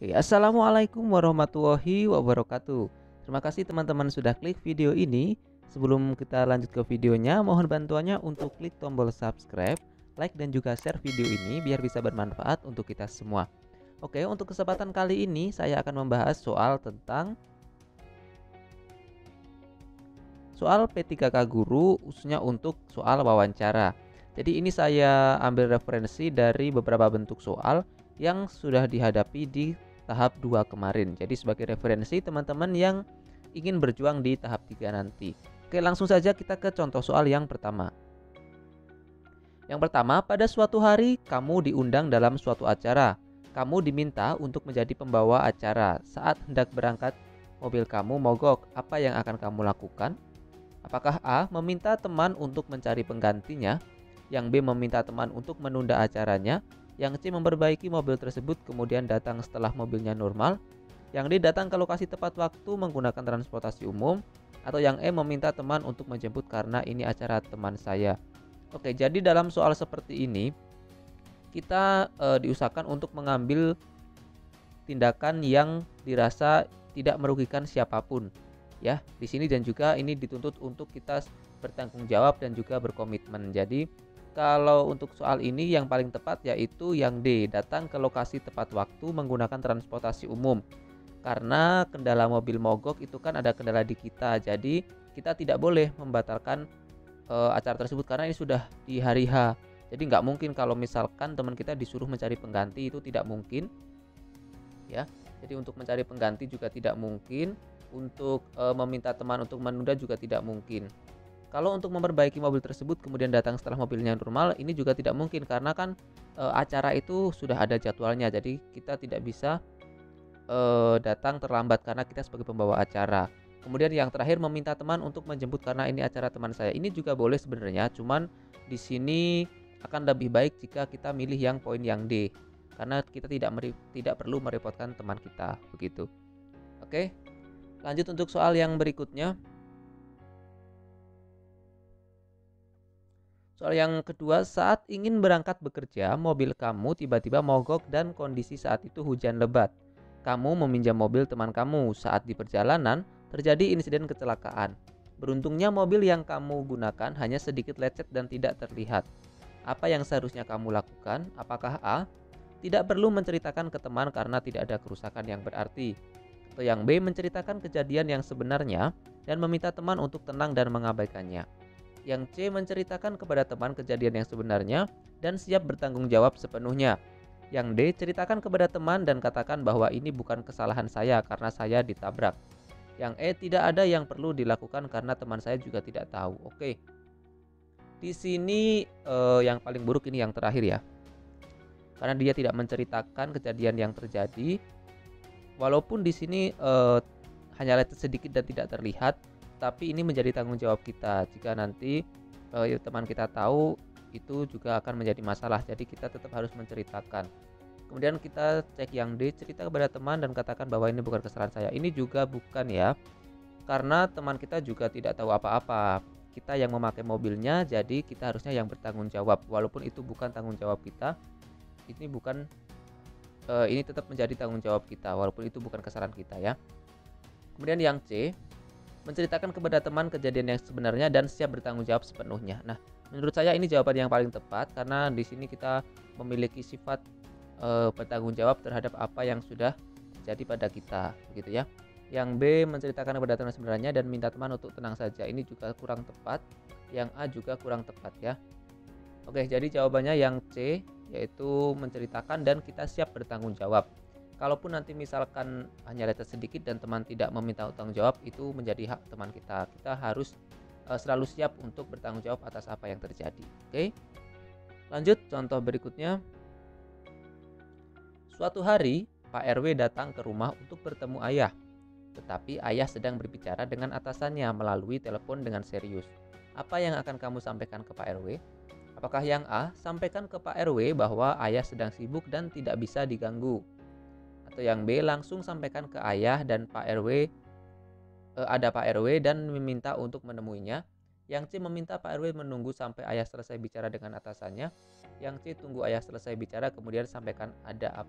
Oke, assalamualaikum warahmatullahi wabarakatuh. Terima kasih teman-teman sudah klik video ini. Sebelum kita lanjut ke videonya, mohon bantuannya untuk klik tombol subscribe, like dan juga share video ini biar bisa bermanfaat untuk kita semua. Oke, untuk kesempatan kali ini saya akan membahas soal P3K Guru, khususnya untuk soal wawancara. Jadi ini saya ambil referensi dari beberapa bentuk soal yang sudah dihadapi di tahap 2 kemarin. Jadi sebagai referensi teman-teman yang ingin berjuang di tahap 3 nanti. Oke, langsung saja kita ke contoh soal yang pertama. Yang pertama, pada suatu hari kamu diundang dalam suatu acara. Kamu diminta untuk menjadi pembawa acara. Saat hendak berangkat, mobil kamu mogok. Apa yang akan kamu lakukan? Apakah A. Meminta teman untuk mencari penggantinya? Yang B. Meminta teman untuk menunda acaranya? Yang C. Memperbaiki mobil tersebut kemudian datang setelah mobilnya normal? Yang D. Datang ke lokasi tepat waktu menggunakan transportasi umum? Atau yang E. Meminta teman untuk menjemput karena ini acara teman saya? Oke, jadi dalam soal seperti ini kita diusahakan untuk mengambil tindakan yang dirasa tidak merugikan siapapun ya di sini, dan juga ini dituntut untuk kita bertanggung jawab dan juga berkomitmen. Jadi kalau untuk soal ini yang paling tepat yaitu yang D, datang ke lokasi tepat waktu menggunakan transportasi umum. Karena kendala mobil mogok itu kan ada kendala di kita, jadi kita tidak boleh membatalkan acara tersebut karena ini sudah di hari H. Jadi nggak mungkin kalau misalkan teman kita disuruh mencari pengganti, itu tidak mungkin ya. Jadi untuk mencari pengganti juga tidak mungkin, untuk meminta teman untuk menunda juga tidak mungkin. Kalau untuk memperbaiki mobil tersebut kemudian datang setelah mobilnya normal, ini juga tidak mungkin karena kan acara itu sudah ada jadwalnya. Jadi kita tidak bisa datang terlambat karena kita sebagai pembawa acara. Kemudian yang terakhir, meminta teman untuk menjemput karena ini acara teman saya. Ini juga boleh sebenarnya, cuman di sini akan lebih baik jika kita milih yang poin yang D karena kita tidak perlu merepotkan teman kita begitu. Oke, lanjut untuk soal yang berikutnya. Soal yang kedua, saat ingin berangkat bekerja, mobil kamu tiba-tiba mogok dan kondisi saat itu hujan lebat. Kamu meminjam mobil teman kamu. Saat di perjalanan, terjadi insiden kecelakaan. Beruntungnya mobil yang kamu gunakan hanya sedikit lecet dan tidak terlihat. Apa yang seharusnya kamu lakukan? Apakah A. Tidak perlu menceritakan ke teman karena tidak ada kerusakan yang berarti. Atau yang B. Menceritakan kejadian yang sebenarnya dan meminta teman untuk tenang dan mengabaikannya. Yang C. Menceritakan kepada teman kejadian yang sebenarnya dan siap bertanggung jawab sepenuhnya. Yang D. Ceritakan kepada teman dan katakan bahwa ini bukan kesalahan saya karena saya ditabrak. Yang E. Tidak ada yang perlu dilakukan karena teman saya juga tidak tahu. Oke, di sini yang paling buruk ini yang terakhir ya, karena dia tidak menceritakan kejadian yang terjadi. Walaupun di sini hanya lecet sedikit dan tidak terlihat, tapi ini menjadi tanggung jawab kita. Jika nanti teman kita tahu, itu juga akan menjadi masalah. Jadi kita tetap harus menceritakan. Kemudian kita cek yang D, cerita kepada teman dan katakan bahwa ini bukan kesalahan saya. Ini juga bukan ya, karena teman kita juga tidak tahu apa-apa. Kita yang memakai mobilnya, jadi kita harusnya yang bertanggung jawab. Walaupun itu bukan tanggung jawab kita, ini tetap menjadi tanggung jawab kita walaupun itu bukan kesalahan kita ya. Kemudian yang C, menceritakan kepada teman kejadian yang sebenarnya dan siap bertanggung jawab sepenuhnya. Nah, menurut saya ini jawaban yang paling tepat karena di sini kita memiliki sifat bertanggung jawab terhadap apa yang sudah terjadi pada kita, begitu ya. Yang B, menceritakan kepada teman sebenarnya dan minta teman untuk tenang saja. Ini juga kurang tepat. Yang A juga kurang tepat ya. Oke, jadi jawabannya yang C, yaitu menceritakan dan kita siap bertanggung jawab. Kalaupun nanti misalkan hanya lecet sedikit dan teman tidak meminta tanggung jawab, itu menjadi hak teman kita. Kita harus selalu siap untuk bertanggung jawab atas apa yang terjadi. Oke, lanjut contoh berikutnya. Suatu hari, Pak RW datang ke rumah untuk bertemu ayah. Tetapi ayah sedang berbicara dengan atasannya melalui telepon dengan serius. Apa yang akan kamu sampaikan ke Pak RW? Apakah yang A, sampaikan ke Pak RW bahwa ayah sedang sibuk dan tidak bisa diganggu? Atau yang B, langsung sampaikan ke ayah dan Pak RW, ada Pak RW dan meminta untuk menemuinya? Yang C meminta Pak RW menunggu sampai ayah selesai bicara dengan atasannya. Yang C tunggu ayah selesai bicara kemudian sampaikan ada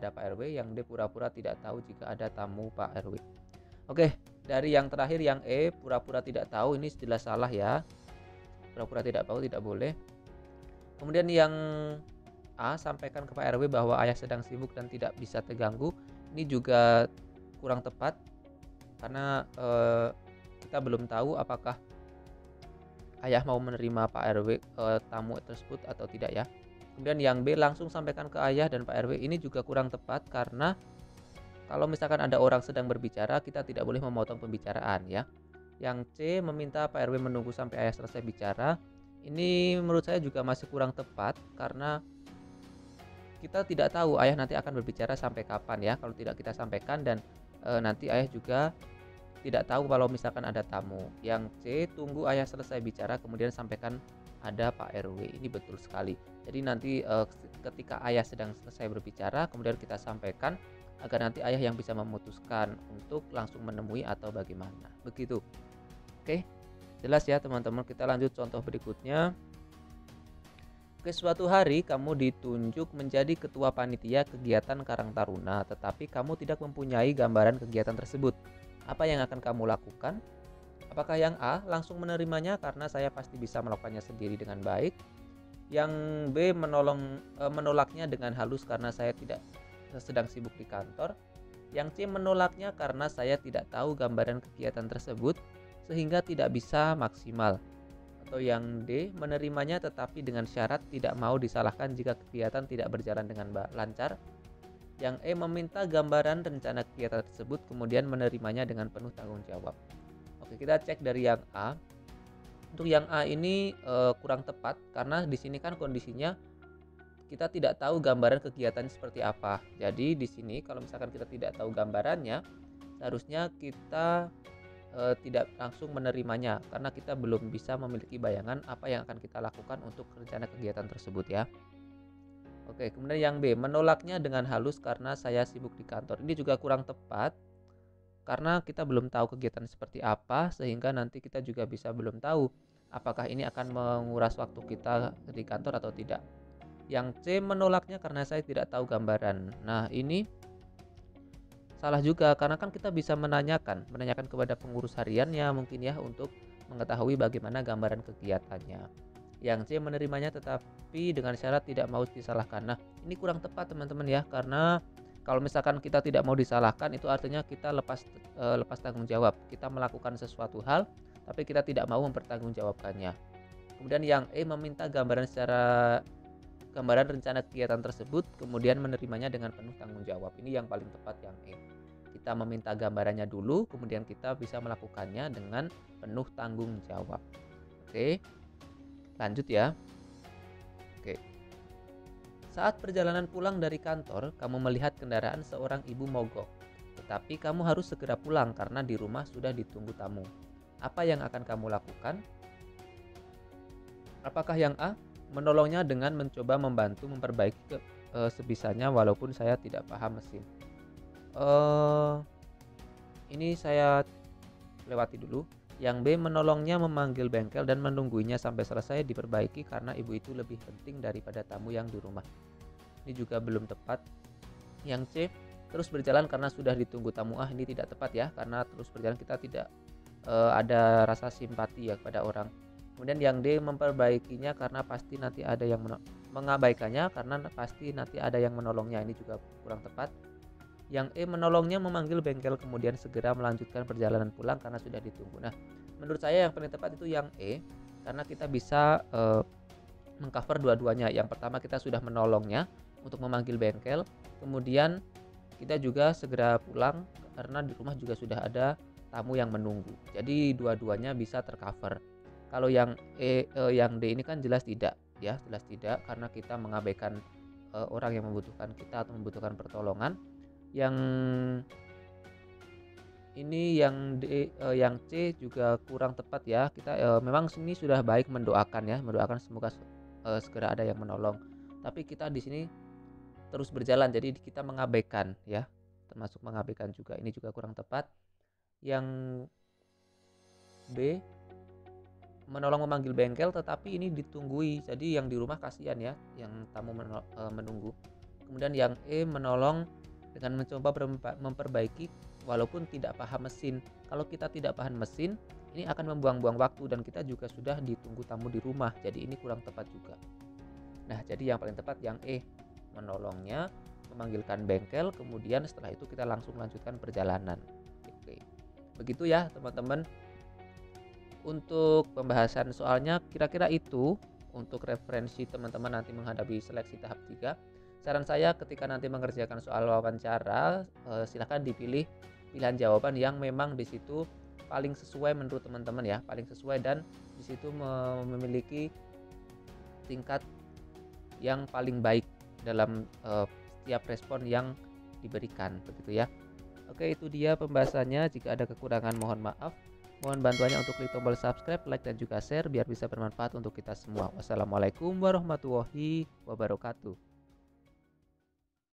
Pak RW. Yang D pura-pura tidak tahu jika ada tamu Pak RW. Oke, dari yang terakhir yang E pura-pura tidak tahu, ini jelas salah ya. Pura-pura tidak tahu tidak boleh. Kemudian yang A, sampaikan ke Pak RW bahwa ayah sedang sibuk dan tidak bisa terganggu. Ini juga kurang tepat karena kita belum tahu apakah ayah mau menerima Pak RW tamu tersebut atau tidak ya. Kemudian yang B, langsung sampaikan ke ayah dan Pak RW, ini juga kurang tepat karena kalau misalkan ada orang sedang berbicara, kita tidak boleh memotong pembicaraan ya. Yang C, meminta Pak RW menunggu sampai ayah selesai bicara. Ini menurut saya juga masih kurang tepat karena kita tidak tahu ayah nanti akan berbicara sampai kapan ya. Kalau tidak kita sampaikan dan nanti ayah juga tidak tahu kalau misalkan ada tamu. Yang C, tunggu ayah selesai bicara kemudian sampaikan ada Pak RW. Ini betul sekali. Jadi nanti ketika ayah sedang selesai berbicara kemudian kita sampaikan agar nanti ayah yang bisa memutuskan untuk langsung menemui atau bagaimana. Begitu. Oke. Jelas ya teman-teman. Kita lanjut contoh berikutnya. Oke, suatu hari kamu ditunjuk menjadi ketua panitia kegiatan Karang Taruna, tetapi kamu tidak mempunyai gambaran kegiatan tersebut. Apa yang akan kamu lakukan? Apakah yang A, langsung menerimanya karena saya pasti bisa melakukannya sendiri dengan baik? Yang B, menolaknya dengan halus karena saya tidak sedang sibuk di kantor? Yang C, menolaknya karena saya tidak tahu gambaran kegiatan tersebut sehingga tidak bisa maksimal? Atau yang D, menerimanya tetapi dengan syarat tidak mau disalahkan jika kegiatan tidak berjalan dengan lancar? Yang E, meminta gambaran rencana kegiatan tersebut kemudian menerimanya dengan penuh tanggung jawab. Oke, kita cek dari yang A. Untuk yang A ini kurang tepat karena di sini kan kondisinya kita tidak tahu gambaran kegiatan seperti apa. Jadi di sini kalau misalkan kita tidak tahu gambarannya, seharusnya kita tidak langsung menerimanya karena kita belum bisa memiliki bayangan apa yang akan kita lakukan untuk rencana kegiatan tersebut ya. Oke, kemudian yang B, menolaknya dengan halus karena saya sibuk di kantor. Ini juga kurang tepat karena kita belum tahu kegiatan seperti apa sehingga nanti kita juga bisa belum tahu apakah ini akan menguras waktu kita di kantor atau tidak. Yang C, menolaknya karena saya tidak tahu gambaran. Nah, ini salah juga karena kan kita bisa menanyakan kepada pengurus hariannya mungkin ya untuk mengetahui bagaimana gambaran kegiatannya. Yang C, menerimanya tetapi dengan syarat tidak mau disalahkan. Nah, ini kurang tepat teman-teman ya karena kalau misalkan kita tidak mau disalahkan itu artinya kita lepas tanggung jawab. Kita melakukan sesuatu hal tapi kita tidak mau mempertanggungjawabkannya. Kemudian yang E, meminta gambaran rencana kegiatan tersebut kemudian menerimanya dengan penuh tanggung jawab. Ini yang paling tepat yang E. Kita meminta gambarannya dulu kemudian kita bisa melakukannya dengan penuh tanggung jawab. Oke, lanjut ya. Oke. Saat perjalanan pulang dari kantor, kamu melihat kendaraan seorang ibu mogok. Tetapi kamu harus segera pulang karena di rumah sudah ditunggu tamu. Apa yang akan kamu lakukan? Apakah yang A, menolongnya dengan mencoba membantu memperbaiki sebisanya walaupun saya tidak paham mesin? Ini saya lewati dulu. Yang B, menolongnya memanggil bengkel dan menungguinya sampai selesai diperbaiki karena ibu itu lebih penting daripada tamu yang di rumah. Ini juga belum tepat. Yang C, terus berjalan karena sudah ditunggu tamu. Ini tidak tepat ya karena terus berjalan kita tidak ada rasa simpati ya kepada orang. Kemudian yang D, memperbaikinya karena pasti nanti ada yang mengabaikannya karena pasti nanti ada yang menolongnya. Ini juga kurang tepat. Yang E, menolongnya memanggil bengkel kemudian segera melanjutkan perjalanan pulang karena sudah ditunggu. Nah, menurut saya yang paling tepat itu yang E karena kita bisa mengcover dua-duanya. Yang pertama kita sudah menolongnya untuk memanggil bengkel, kemudian kita juga segera pulang karena di rumah juga sudah ada tamu yang menunggu. Jadi dua-duanya bisa tercover. Kalau yang yang D ini kan jelas tidak ya, jelas tidak karena kita mengabaikan orang yang membutuhkan kita atau membutuhkan pertolongan. Yang ini yang D, yang C juga kurang tepat ya. Kita memang sini sudah baik mendoakan ya, mendoakan semoga segera ada yang menolong. Tapi kita di sini terus berjalan jadi kita mengabaikan ya, termasuk mengabaikan juga. Ini juga kurang tepat. Yang B, menolong memanggil bengkel, tetapi ini ditunggui. Jadi yang di rumah kasihan ya, yang tamu menunggu. Kemudian yang E, menolong dengan mencoba memperbaiki walaupun tidak paham mesin. Kalau kita tidak paham mesin, ini akan membuang-buang waktu dan kita juga sudah ditunggu tamu di rumah. Jadi ini kurang tepat juga. Nah, jadi yang paling tepat yang E, menolongnya, memanggilkan bengkel, kemudian setelah itu kita langsung lanjutkan perjalanan. Oke. Begitu ya, teman-teman. Untuk pembahasan soalnya kira-kira itu untuk referensi teman-teman nanti menghadapi seleksi tahap 3. Saran saya ketika nanti mengerjakan soal wawancara, silahkan dipilih pilihan jawaban yang memang di situ paling sesuai menurut teman-teman ya, paling sesuai dan di situ memiliki tingkat yang paling baik dalam setiap respon yang diberikan, begitu ya. Oke, itu dia pembahasannya. Jika ada kekurangan mohon maaf. Mohon bantuannya untuk klik tombol subscribe, like, dan juga share biar bisa bermanfaat untuk kita semua. Wassalamualaikum warahmatullahi wabarakatuh.